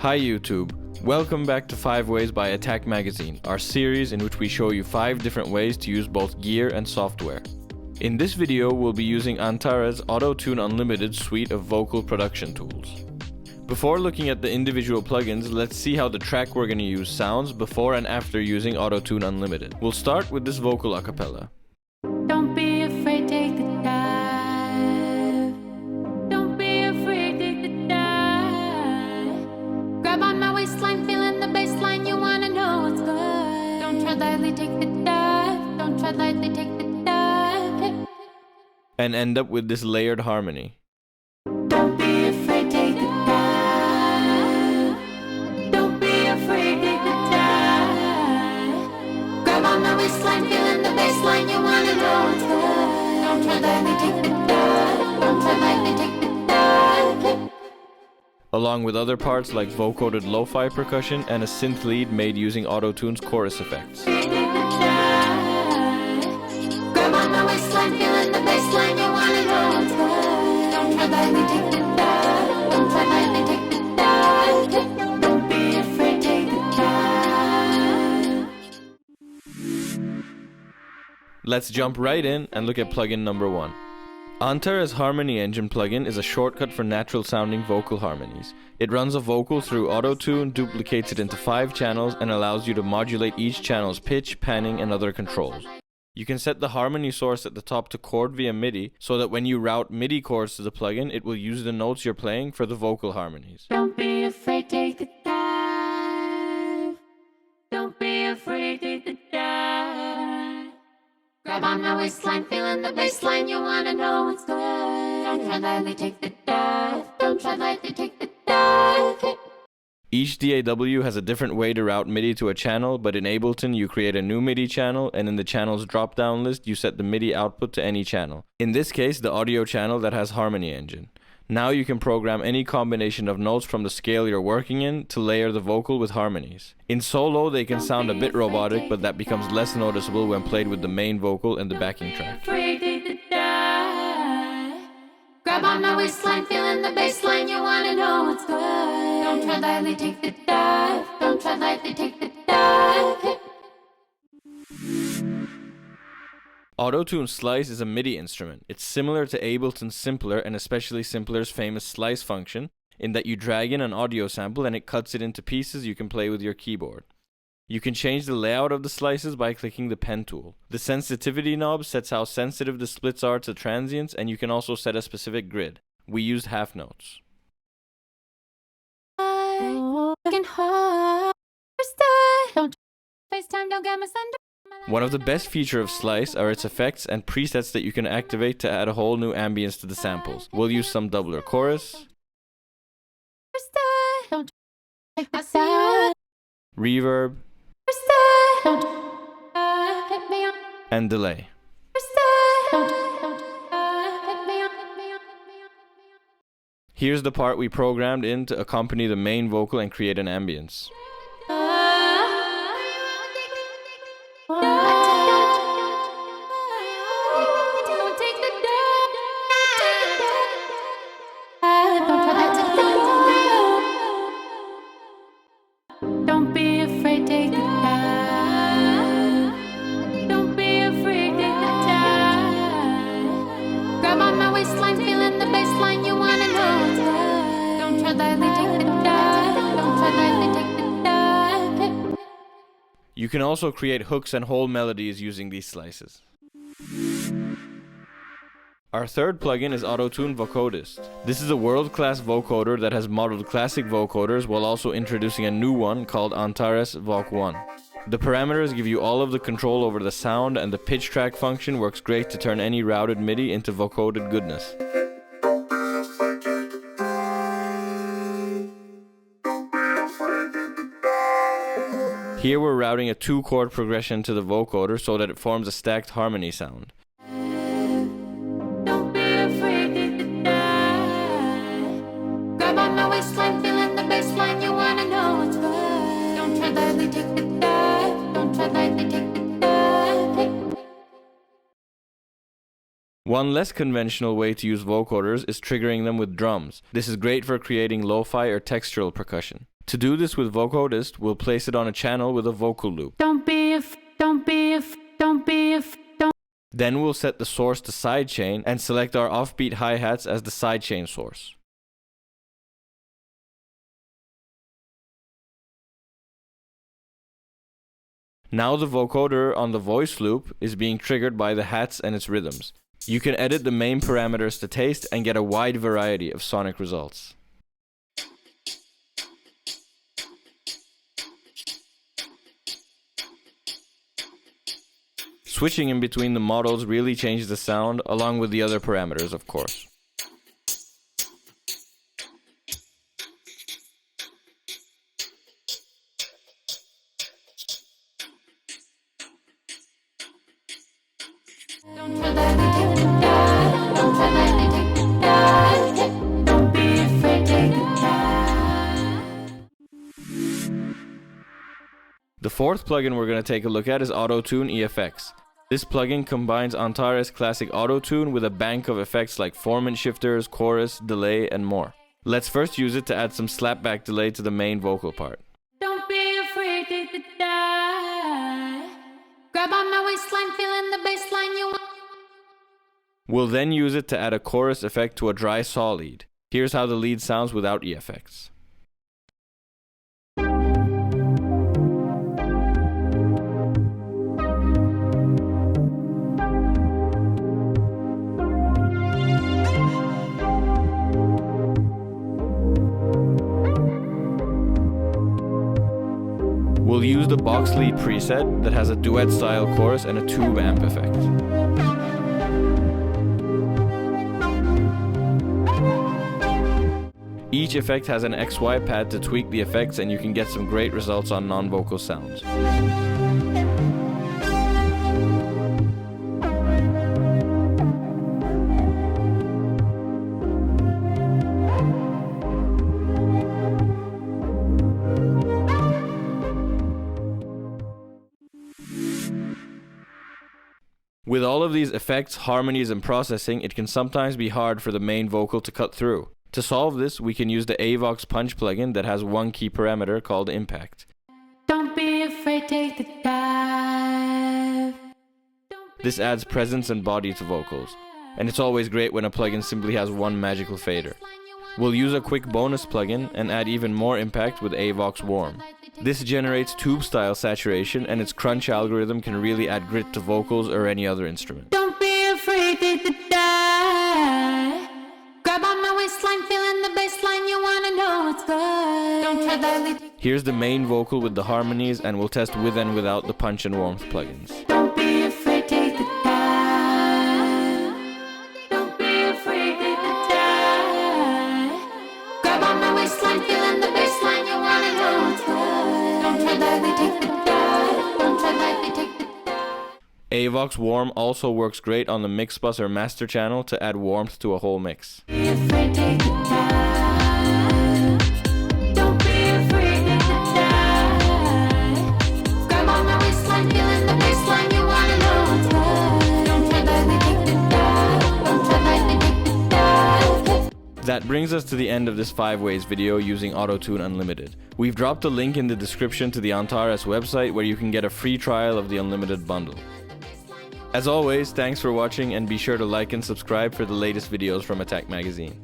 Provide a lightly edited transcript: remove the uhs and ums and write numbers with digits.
Hi YouTube, welcome back to 5 Ways by Attack Magazine, our series in which we show you 5 different ways to use both gear and software. In this video, we'll be using Antares Auto-Tune Unlimited suite of vocal production tools. Before looking at the individual plugins, let's see how the track we're going to use sounds before and after using Auto-Tune Unlimited. We'll start with this vocal a cappella. Don't be afraid, take the dive. Don't be afraid, take the dive. Grab on my waistline, feeling the baseline, you wanna know what's good. Don't tread lightly, take the dive. Don't tread lightly, take the dive. And end up with this layered harmony. Don't be afraid, take the dive. Don't be afraid, take the dive. Grab on my waistline, feeling the baseline, you wanna know what's good. Don't tread lightly, take the dive. Don't tread lightly, take the dive. Along with other parts like vocoded lo-fi percussion and a synth lead made using Auto-Tune's chorus effects. Grab on my waistline, feeling the baseline, you wanna know what's good. Don't tread lightly, take the dive. Don't tread lightly, take the dive. Don't be afraid, take the dive. Let's jump right in and look at plugin number 1. Antares Harmony Engine plugin is a shortcut for natural sounding vocal harmonies. It runs a vocal through Auto-Tune, duplicates it into 5 channels, and allows you to modulate each channel's pitch, panning, and other controls. You can set the harmony source at the top to chord via MIDI, so that when you route MIDI chords to the plugin, it will use the notes you're playing for the vocal harmonies. Don't be afraid, take the dive. Don't be afraid, take the dive. Grab on my waistline, feeling the baseline, you wanna know what's good. Don't tread lightly, take the dive. Don't tread lightly, take the dive. Each DAW has a different way to route MIDI to a channel, but in Ableton you create a new MIDI channel, and in the channel's drop-down list you set the MIDI output to any channel. In this case, the audio channel that has Harmony Engine. Now you can program any combination of notes from the scale you're working in to layer the vocal with harmonies. In solo, they can sound a bit robotic, but that becomes less noticeable when played with the main vocal and the backing track. Grab on my waistline, feeling the baseline, you wanna know what's good. Don't tread lightly, take the dive. Don't tread lightly, take the dive. Auto-Tune Slice is a MIDI instrument. It's similar to Ableton's Simpler and especially Simpler's famous slice function, in that you drag in an audio sample and it cuts it into pieces you can play with your keyboard. You can change the layout of the slices by clicking the pen tool. The sensitivity knob sets how sensitive the splits are to transients, and you can also set a specific grid. We used half notes. One of the best features of Slice are its effects and presets that you can activate to add a whole new ambience to the samples. We'll use some doubler chorus, reverb, and delay. Here's the part we programmed in to accompany the main vocal and create an ambience. Don't be afraid, take the dive. Don't be afraid, take the dive. Grab on my waistline, feeling the baseline, you wanna know what's good. Don't tread lightly, take the dive. Don't tread lightly, take the dive. You can also create hooks and whole melodies using these slices. Our third plugin is Auto-Tune Vocodist. This is a world-class vocoder that has modeled classic vocoders while also introducing a new one called Antares Voc 1. The parameters give you all of the control over the sound, and the pitch track function works great to turn any routed MIDI into vocoded goodness. Here we're routing a 2-chord progression to the vocoder so that it forms a stacked harmony sound. Don't be afraid, take the dive. Grab on my waistline, feeling the baseline, you wanna know what's good. Don't tread lightly, take the dive. Don't tread lightly, take the dive. One less conventional way to use vocoders is triggering them with drums. This is great for creating lo-fi or textural percussion. To do this with Vocodist, we'll place it on a channel with a vocal loop. Then we'll set the source to sidechain and select our offbeat hi-hats as the sidechain source. Now the vocoder on the voice loop is being triggered by the hats and its rhythms. You can edit the main parameters to taste and get a wide variety of sonic results. Switching in between the models really changes the sound, along with the other parameters, of course. The fourth plugin we're going to take a look at is Auto-Tune EFX. This plugin combines Antares classic Auto-Tune with a bank of effects like formant shifters, chorus, delay, and more. Let's first use it to add some slapback delay to the main vocal part. Don't be afraid to die. Grab on my waistline, feeling the bassline you want. We'll then use it to add a chorus effect to a dry saw lead. Here's how the lead sounds without EFX. We'll use the box lead preset that has a duet style chorus and a tube amp effect. Each effect has an XY pad to tweak the effects, and you can get some great results on non-vocal sounds. With all of these effects, harmonies, and processing, it can sometimes be hard for the main vocal to cut through. To solve this, we can use the AVOX Punch plugin that has one key parameter called Impact. Don't be afraid, take the dive. This adds presence and body to vocals, and it's always great when a plugin simply has one magical fader. We'll use a quick bonus plugin and add even more impact with AVOX Warm. This generates tube-style saturation, and its crunch algorithm can really add grit to vocals or any other instrument. Don't be afraid to die. Grab on my waistline, feeling the bassline, you wanna know what's good. Don't try that. Here's the main vocal with the harmonies, and we'll test with and without the punch and warmth plugins. Don't be afraid, take the dive. Don't be afraid, take the dive. Grab on my waistline, feeling the bassline, you wanna know what's good. AVOX Warm also works great on the mix bus or master channel to add warmth to a whole mix. That brings us to the end of this 5 ways video using Auto-Tune Unlimited. We've dropped a link in the description to the Antares website where you can get a free trial of the Unlimited bundle. As always, thanks for watching, and be sure to like and subscribe for the latest videos from Attack Magazine.